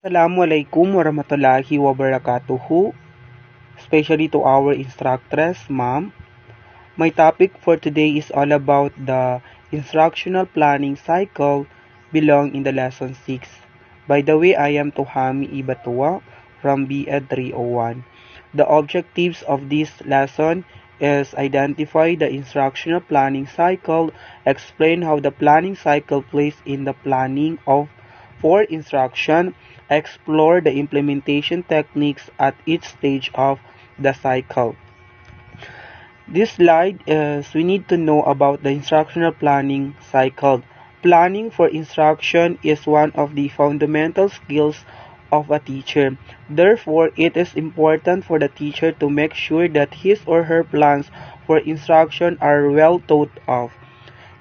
Assalamualaikum warahmatullahi wabarakatuh, especially to our instructors, ma'am. My topic for today is all about the instructional planning cycle belong in the lesson 6. By the way, I am Tuhami Ibatua from BEd 301. The objectives of this lesson is identify the instructional planning cycle, explain how the planning cycle plays in the planning of for instruction, explore the implementation techniques at each stage of the cycle. This slide is we need to know about the instructional planning cycle. Planning for instruction is one of the fundamental skills of a teacher. Therefore, it is important for the teacher to make sure that his or her plans for instruction are well thought of.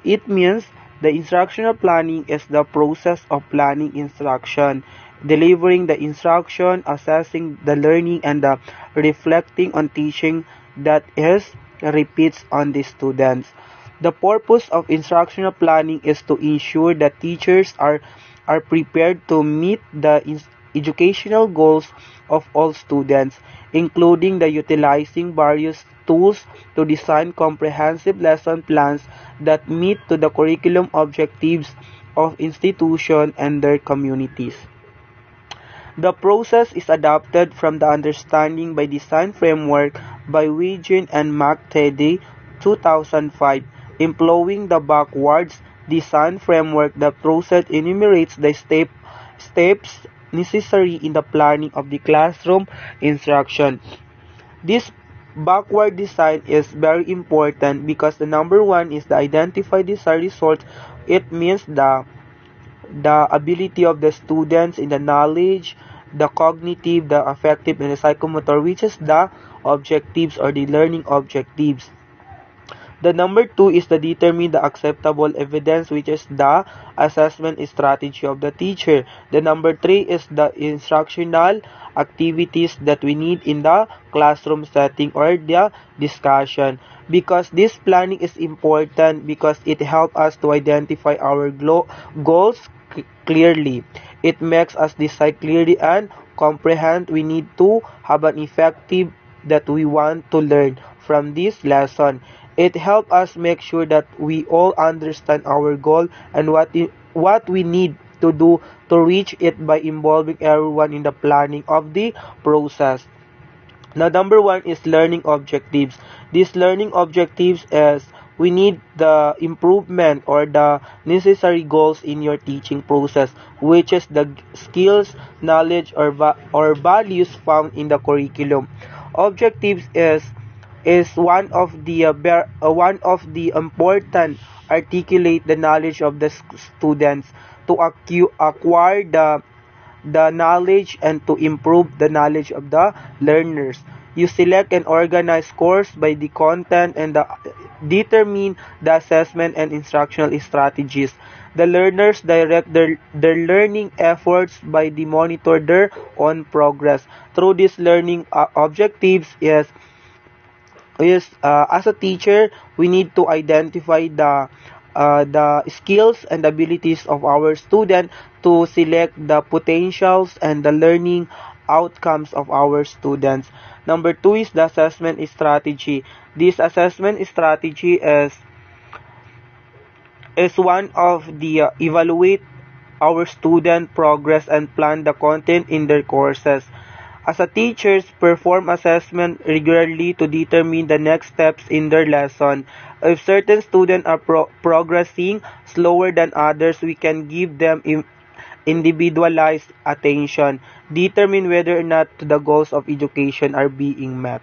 It means the instructional planning is the process of planning instruction, delivering the instruction, assessing the learning, and the reflecting on teaching that is repeats on the students. The purpose of instructional planning is to ensure that teachers are prepared to meet the educational goals of all students, including the utilizing various tools to design comprehensive lesson plans that meet to the curriculum objectives of institution and their communities. The process is adapted from the Understanding by Design framework by Wiegand and McTeddy 2005. Employing the backwards design framework, the process enumerates the steps necessary in the planning of the classroom instruction. This backward design is very important because the number one is the identify desired results. It means the ability of the students in the knowledge, the cognitive, the affective, and the psychomotor, which is the objectives or the learning objectives. The number two is to determine the acceptable evidence, which is the assessment strategy of the teacher. The number three is the instructional activities that we need in the classroom setting or the discussion. Because this planning is important because it helps us to identify our goals clearly. It makes us decide clearly and comprehend we need to have an effective that we want to learn from this lesson. It helps us make sure that we all understand our goal and what we need to do to reach it by involving everyone in the planning of the process. Now, number one is learning objectives. These learning objectives is we need the improvement or the necessary goals in your teaching process, which is the skills, knowledge, or values found in the curriculum. Objectives is one of the important articulate the knowledge of the students to acquire the knowledge and to improve the knowledge of the learners. You select and organize course by the content and determine the assessment and instructional strategies. The learners direct their learning efforts by the monitor their own progress. Through these learning objectives is as a teacher we need to identify the skills and abilities of our student to select the potentials and the learning outcomes of our students. Number two is the assessment strategy. This assessment strategy is one of the evaluate our student progress and plan the content in their courses. As a teachers, perform assessment regularly to determine the next steps in their lesson. If certain students are progressing slower than others, we can give them individualized attention. Determine whether or not the goals of education are being met.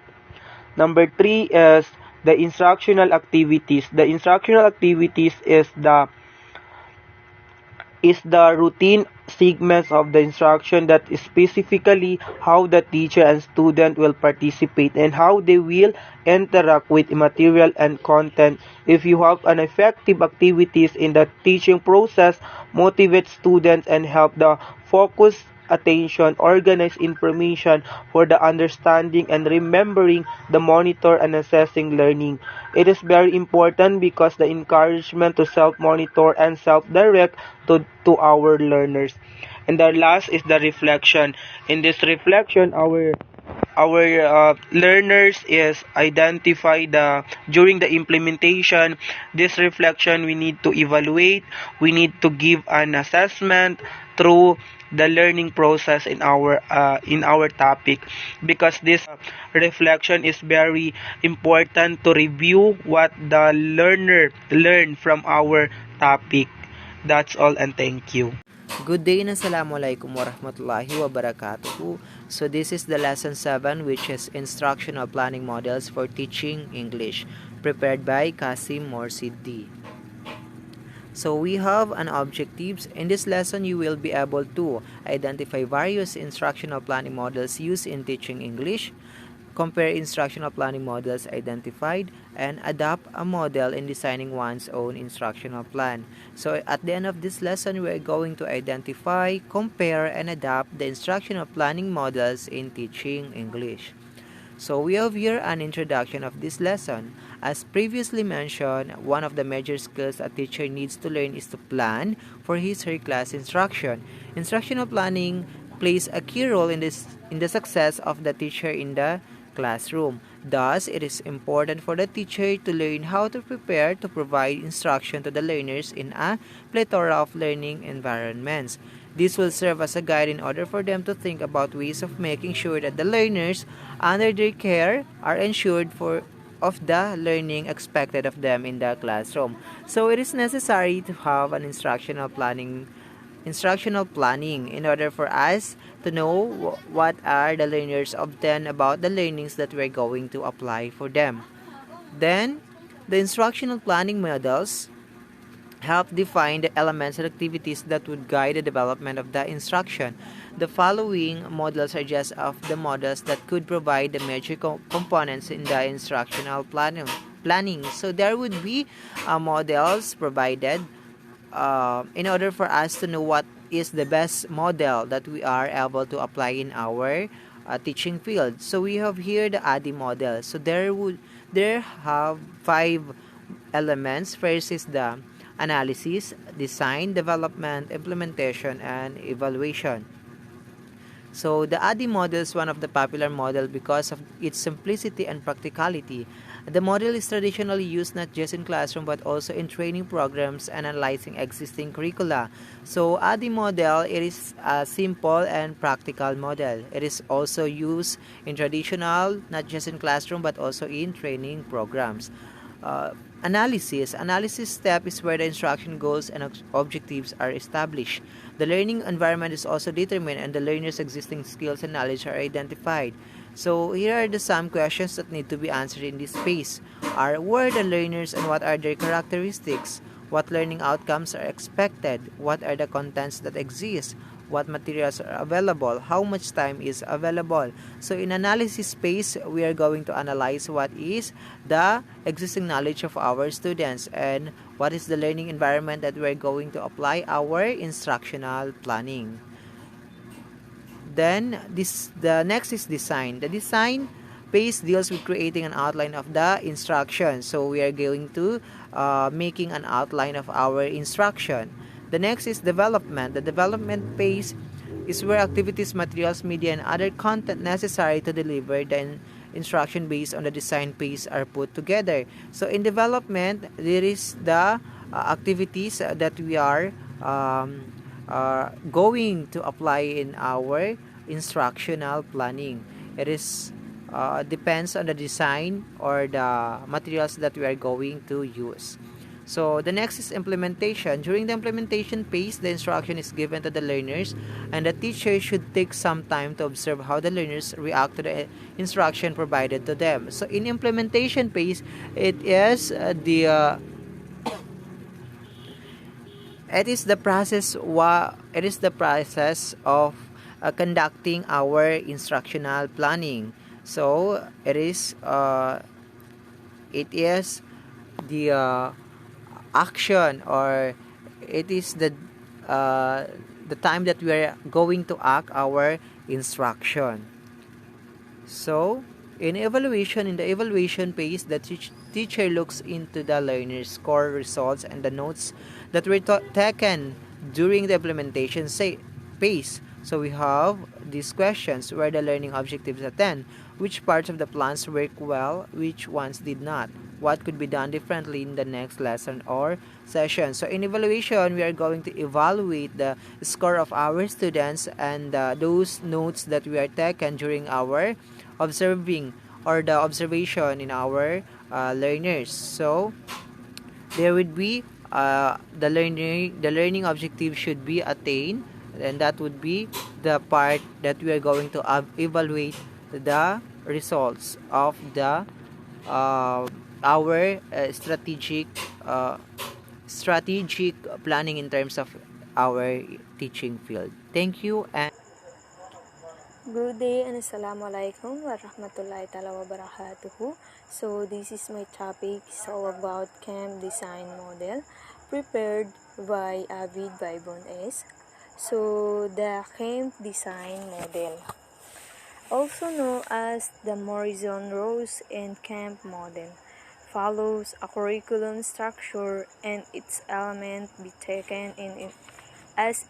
Number three is the instructional activities. The instructional activities is the routine segments of the instruction that is specifically how the teacher and student will participate and how they will interact with material and content. If you have an effective activities in the teaching process, motivate students and help the focus attention, organize information for the understanding and remembering, the monitor and assessing learning. It is very important because the encouragement to self-monitor and self-direct to our learners. And the last is the reflection. In this reflection, our learners is identify the during the implementation. This reflection, we need to evaluate, we need to give an assessment through the learning process in our topic, because this reflection is very important to review what the learner learned from our topic. That's all, and thank you. Good day and Assalamualaikum warahmatullahi wabarakatuh. So this is the lesson 7, which is instructional planning models for teaching English, prepared by Kasim Morsiddi. So we have an objectives. In this lesson, you will be able to identify various instructional planning models used in teaching English, compare instructional planning models identified, and adapt a model in designing one's own instructional plan. So at the end of this lesson, we are going to identify, compare, and adapt the instructional planning models in teaching English. So we have here an introduction of this lesson. As previously mentioned, one of the major skills a teacher needs to learn is to plan for his or her class instruction. Instructional planning plays a key role in the success of the teacher in the classroom. Thus, it is important for the teacher to learn how to prepare to provide instruction to the learners in a plethora of learning environments. This will serve as a guide in order for them to think about ways of making sure that the learners under their care are ensured of the learning expected of them in the classroom. So it is necessary to have an instructional planning in order for us to know what are the learners obtain about the learnings that we're going to apply for them. Then, the instructional planning models help define the elements and activities that would guide the development of the instruction. The following models are just of the models that could provide the major components in the instructional planning. So there would be models provided in order for us to know what is the best model that we are able to apply in our teaching field. So we have here the ADDIE model. So there have 5 elements. First is the analysis, design, development, implementation, and evaluation. So the ADDIE model is one of the popular model because of its simplicity and practicality. The model is traditionally used not just in classroom but also in training programs and analyzing existing curricula. So ADDIE model, it is a simple and practical model. It is also used in traditional, not just in classroom but also in training programs. Analysis step is where the instruction goals and objectives are established. The learning environment is also determined and the learner's existing skills and knowledge are identified. So here are some questions that need to be answered in this phase. Who are the learners and what are their characteristics? What learning outcomes are expected? What are the contents that exist? What materials are available? How much time is available? So in analysis phase, we are going to analyze what is the existing knowledge of our students and what is the learning environment that we are going to apply our instructional planning. Then the next is design. The design phase deals with creating an outline of the instruction. So we are going to making an outline of our instruction. The next is development. The development phase is where activities, materials, media, and other content necessary to deliver the instruction based on the design phase are put together. So in development, there is the activities that we are going to apply in our instructional planning. It is depends on the design or the materials that we are going to use. So the next is implementation. During the implementation phase, the instruction is given to the learners and the teacher should take some time to observe how the learners react to the instruction provided to them. So in implementation phase, it is the process of conducting our instructional planning. So it is the action, or it is the time that we are going to act our instruction. So in the evaluation phase, the teacher looks into the learner's score results and the notes that were taken during the implementation pace. So we have these questions: where the learning objectives attend, which parts of the plans work well, which ones did not, what could be done differently in the next lesson or session. So in evaluation, we are going to evaluate the score of our students and those notes that we are taken during our observing or the observation in our learners. So there would be the learning objective should be attained, and that would be the part that we are going to evaluate the results of the our strategic planning in terms of our teaching field. Thank you. And Good day and Assalamualaikum warahmatullahi ta'ala wabarakatuh. So this is my topic. It's all about camp design model prepared by Avid Vibon S. So the camp design model, also known as the Morrison-Rose and Camp model, follows a curriculum structure and its elements be taken in as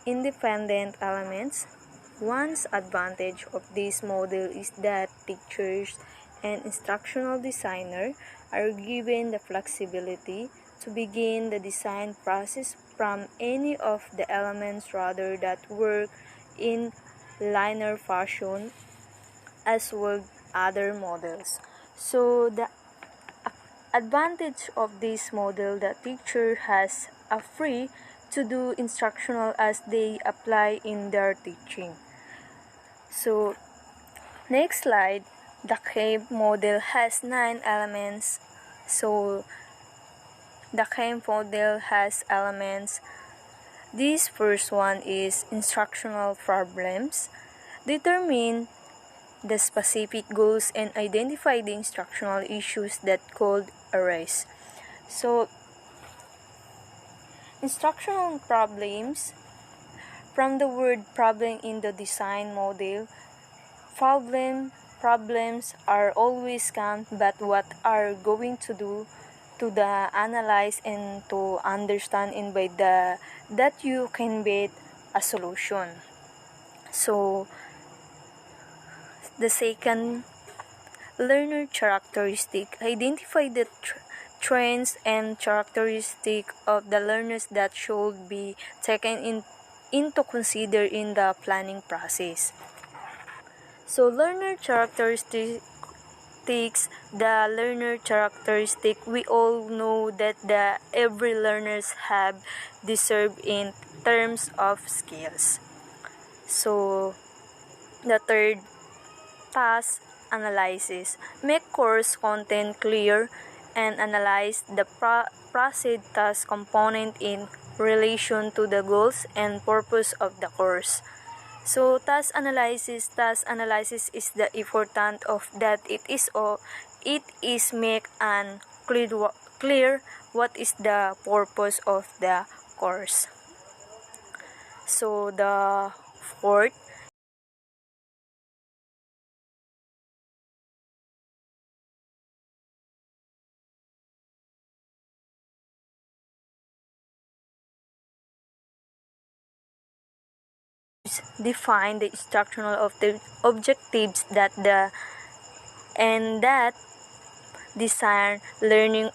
independent elements. One's advantage of this model is that teachers and instructional designer are given the flexibility to begin the design process from any of the elements rather than work in linear fashion as with other models. So the advantage of this model, the teacher has a free to do instructional as they apply in their teaching. So next slide, the CAMP model has 9 elements. So the CAMP model has elements. This first one is instructional problems. Determine the specific goals and identify the instructional issues that could arise. So instructional problems, from the word problem in the design model, problems are always come, but what are going to do to the analyze and to understand and by the that you can get a solution. So the second, learner characteristic, identify the trends and characteristics of the learners that should be taken into consider in the planning process. So learner characteristics, the learner characteristic, we all know that every learners have deserved in terms of skills. So the third, task analysis, make course content clear and analyze the proceed task component in relation to the goals and purpose of the course. So task analysis is the important of that it is make and clear what is the purpose of the course. So the fourth, define the instructional of the objectives that design learning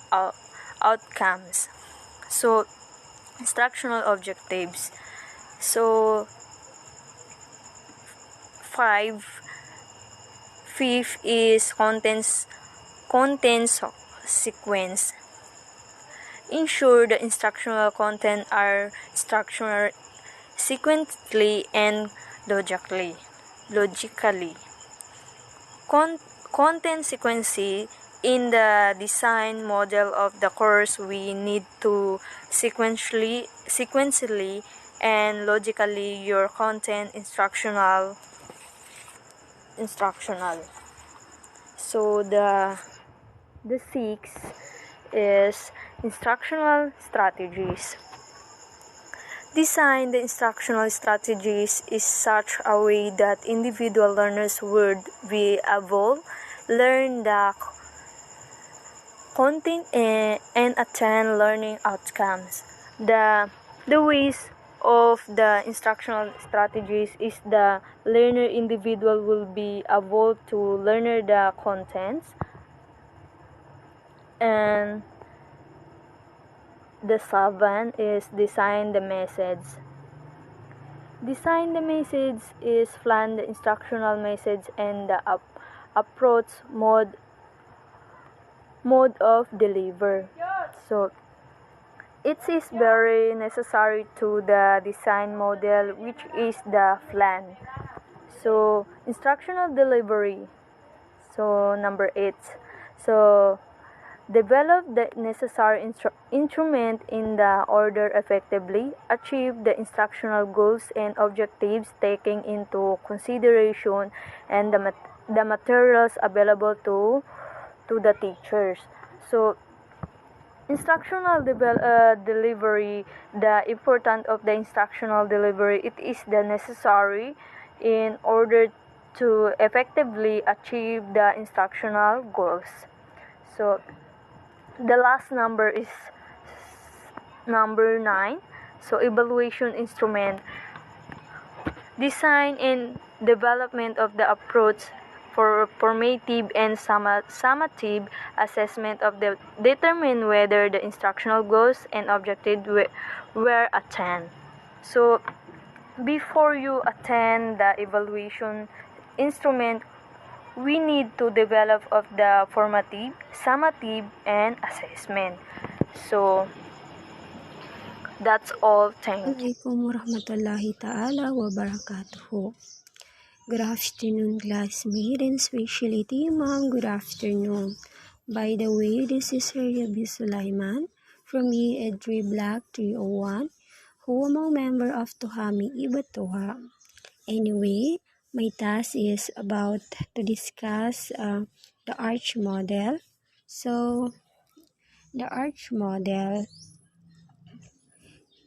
outcomes. So instructional objectives. So fifth is contents sequence. Ensure the instructional content are structured sequentially and logically. Content sequence, in the design model of the course, we need to sequentially and logically your content instructional. So the sixth is instructional strategies. Design the instructional strategies in such a way that individual learners would be able learn the content and attain learning outcomes. The ways of the instructional strategies is the learner individual will be able to learn the contents, and the seven is design the message. Design the message is plan the instructional message and the approach mode of deliver. So it is very necessary to the design model, which is the plan. So instructional delivery. So number 8. So develop the necessary instrument in the order effectively, achieve the instructional goals and objectives taking into consideration and the materials available to the teachers. So instructional delivery, the important of the instructional delivery, it is the necessary in order to effectively achieve the instructional goals. So the last number is number 9. So evaluation instrument, design and development of the approach for formative and summative assessment of the determine whether the instructional goals and objectives were attained. So before you attend the evaluation instrument, we need to develop of the formative, summative, and assessment. So that's all. Thank you. Assalamualaikum warahmatullahi ta'ala wabarakatuh. Good afternoon, classmates, and especially Timang, good afternoon. By the way, this is Rabi Sulaiman from EED 3 Block 301, who am a member of Tuhami Ibatuha. Anyway, my task is about to discuss the arch model. So, the arch model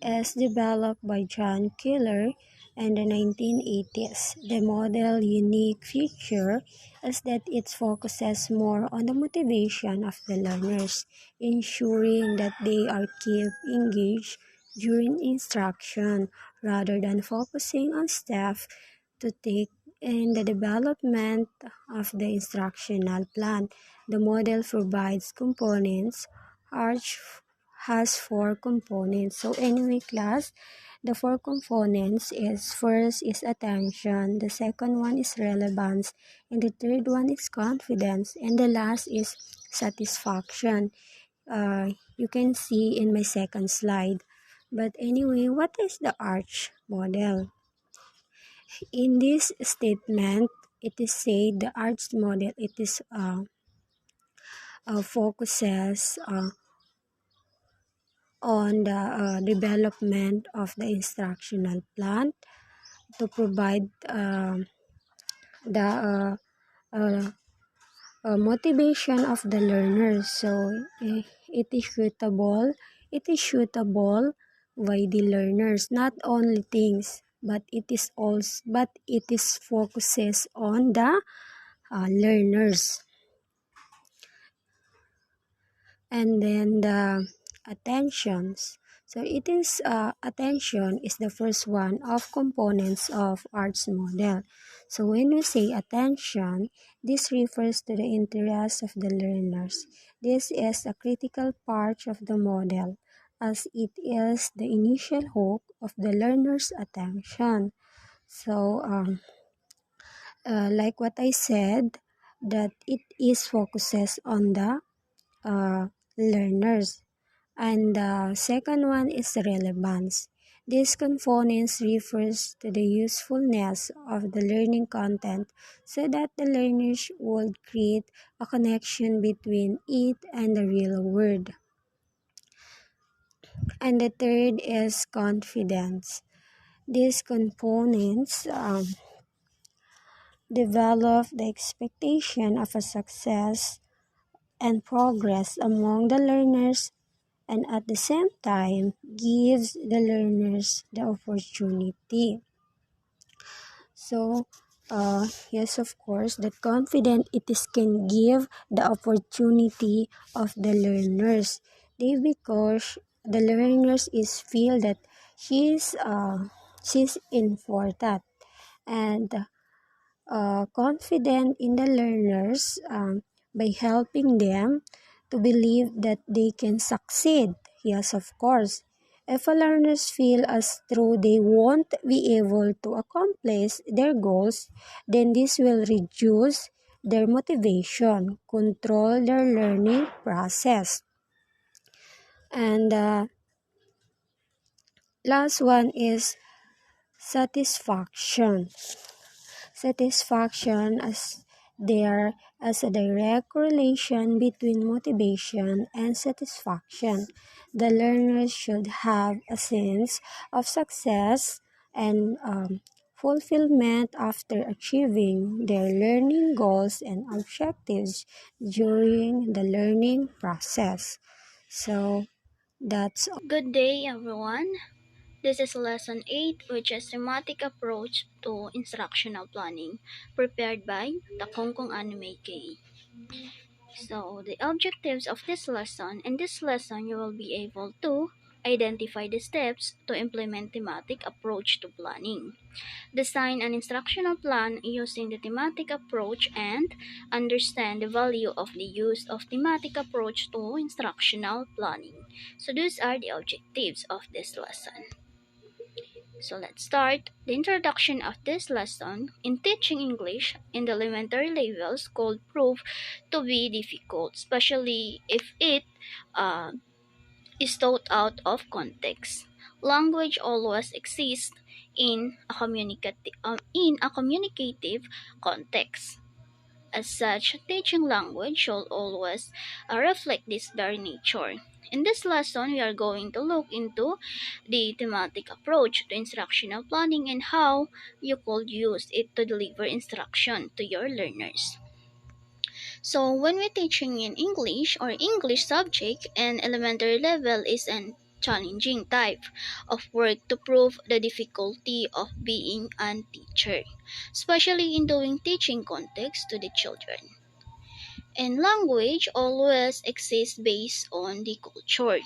is developed by John Keller in the 1980s. The model unique feature is that it focuses more on the motivation of the learners, ensuring that they are kept engaged during instruction rather than focusing on staff to take in the development of the instructional plan. The model provides components. Arch has 4 components. So anyway, class, the 4 components is first is attention, the second one is relevance, and the third one is confidence, and the last is satisfaction. You can see in my second slide. But anyway, what is the arch model? In this statement, it is said the arch model it is focuses on the development of the instructional plan to provide the motivation of the learners. So it is suitable. It is suitable by the learners, not only things, but it is focuses on the learners. And then the attentions. So it is attention is the first one of components of arts model. So when we say attention, this refers to the interest of the learners. This is a critical part of the model as it is the initial hook of the learner's attention. So like what I said, that it is focuses on the learners. And the second one is relevance. These components refers to the usefulness of the learning content so that the learners would create a connection between it and the real world. And the third is confidence. These components develop the expectation of a success and progress among the learners, and at the same time gives the learners the opportunity. So yes, of course, that confident it is can give the opportunity of the learners. They because the learners is feel that She's she's important and confident in the learners by helping them to believe that they can succeed. Yes, of course. If a learners feel as though they won't be able to accomplish their goals, then this will reduce their motivation, control their learning process. And last one is satisfaction. Satisfaction as there as a direct correlation between motivation and satisfaction. The learners should have a sense of success and fulfillment after achieving their learning goals and objectives during the learning process. So that's Good day, everyone. This is Lesson 8, which is Thematic Approach to Instructional Planning, prepared by Takongkong Anime K. So, the objectives of this lesson: in this lesson, you will be able to identify the steps to implement thematic approach to planning, design an instructional plan using the thematic approach, and understand the value of the use of thematic approach to instructional planning. So those are the objectives of this lesson. So let's start. The introduction of this lesson in teaching English in the elementary levels could prove to be difficult, especially if it uh, is taught out of context. Language always exists in a communicative context. As such, teaching language should always reflect this very nature. In this lesson, we are going to look into the thematic approach to instructional planning and how you could use it to deliver instruction to your learners. So, when we're teaching in English or English subject, an elementary level is an challenging type of work to prove the difficulty of being a teacher, especially in doing teaching context to the children. And language always exists based on the culture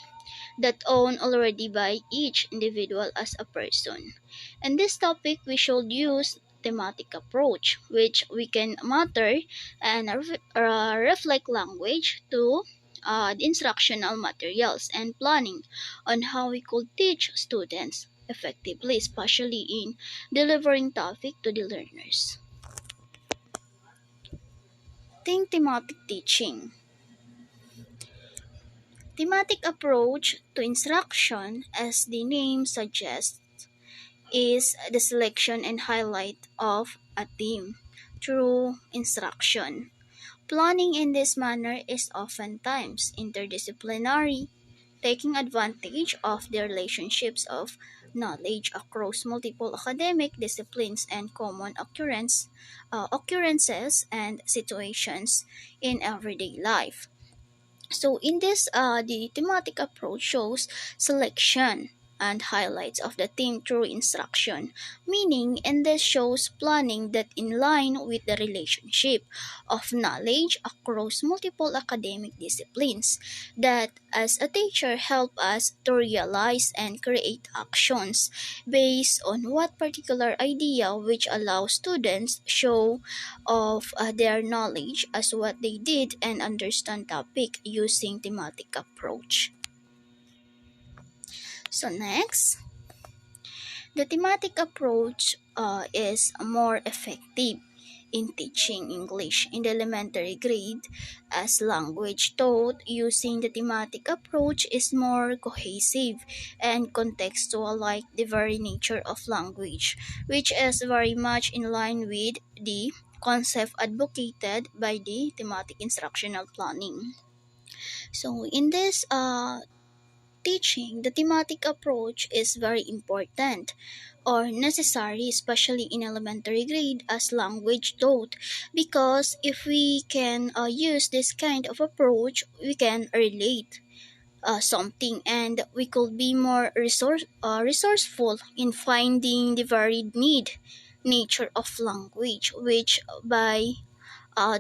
that owned already by each individual as a person. In this topic, we should use thematic approach, which we can matter and reflect language to the instructional materials and planning on how we could teach students effectively, especially in delivering topic to the learners. Think thematic teaching. Thematic approach to instruction, as the name suggests, is the selection and highlight of a theme through instruction. Planning in this manner is oftentimes interdisciplinary, taking advantage of the relationships of knowledge across multiple academic disciplines and common occurrences and situations in everyday life. So in this, the thematic approach shows selection and highlights of the theme through instruction, meaning in this shows planning that in line with the relationship of knowledge across multiple academic disciplines that as a teacher help us to realize and create actions based on what particular idea which allows students show of their knowledge as what they did and understand topic using thematic approach. So next, the thematic approach is more effective in teaching English in the elementary grade as language taught using the thematic approach is more cohesive and contextual like the very nature of language, which is very much in line with the concept advocated by the thematic instructional planning. So in this teaching, the thematic approach is very important or necessary, especially in elementary grade as language taught, because if we can use this kind of approach, we can relate something and we could be more resourceful in finding the varied nature of language, which by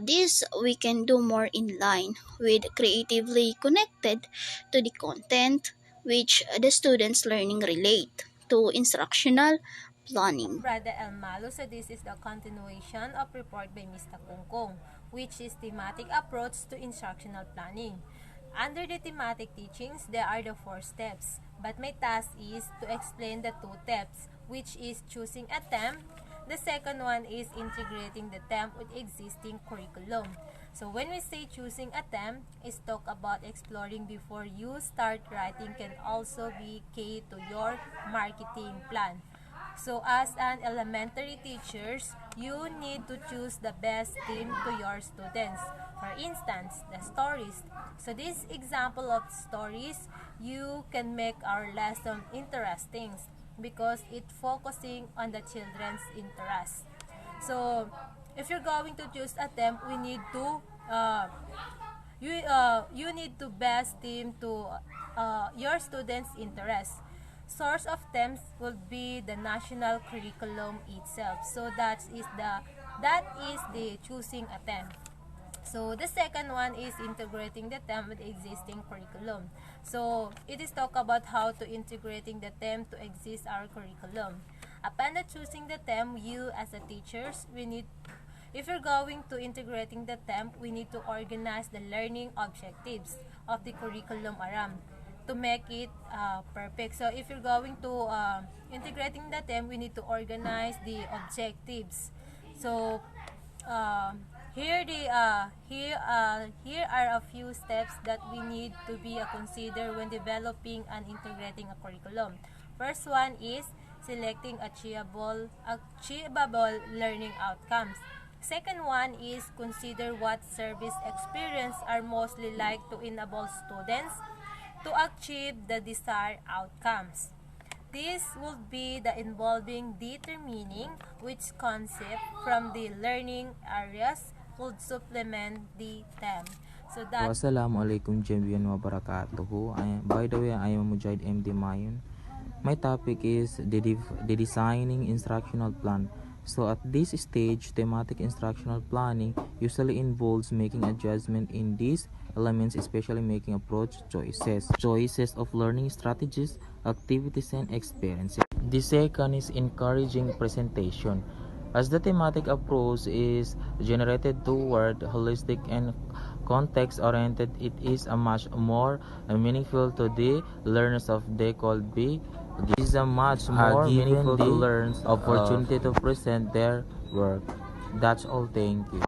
this we can do more in line with creatively connected to the content which the students learning relate. to instructional planning. Brother El Malo, so this is the continuation of report by Ms. Takungkong, which is thematic approach to instructional planning. Under the thematic teachings, there are the 4 steps, but my task is to explain the 2 steps, which is choosing a theme. The second one is integrating the theme with existing curriculum. So when we say choosing a theme, is talk about exploring before you start writing can also be key to your marketing plan. So as an elementary teachers, you need to choose the best theme to your students. For instance, the stories. So this example of stories, you can make our lesson interesting because it focusing on the children's interest. So if you're going to choose a theme, we need to you need to best theme to your students' interest. Source of themes will be the national curriculum itself. So that is the choosing a theme. So the second one is integrating the theme with existing curriculum. So it is talk about how to integrating the theme to exist our curriculum. Upon the choosing the theme, you as a teachers, if you're going to integrating the theme, we need to organize the learning objectives of the curriculum around to make it perfect. So if you're going to integrating the theme, we need to organize the objectives. So here are a few steps that we need to be consider when developing and integrating a curriculum. First one is selecting achievable learning outcomes. Second one is consider what service experience are mostly like to enable students to achieve the desired outcomes. This will be the involving determining which concept from the learning areas would supplement the theme. So that. Assalamualaikum warahmatullahi wabarakatuh. By the way, I am Mujahid MD Mayun. My topic is the designing instructional plan. So at this stage, thematic instructional planning usually involves making adjustment in these elements, especially making approach choices of learning strategies, activities, and experiences. The second is encouraging presentation. As the thematic approach is generated toward holistic and context-oriented, it is a much more meaningful to the learners of they could be. It is a much more meaningful to learn opportunity to present their work. That's all. Thank you.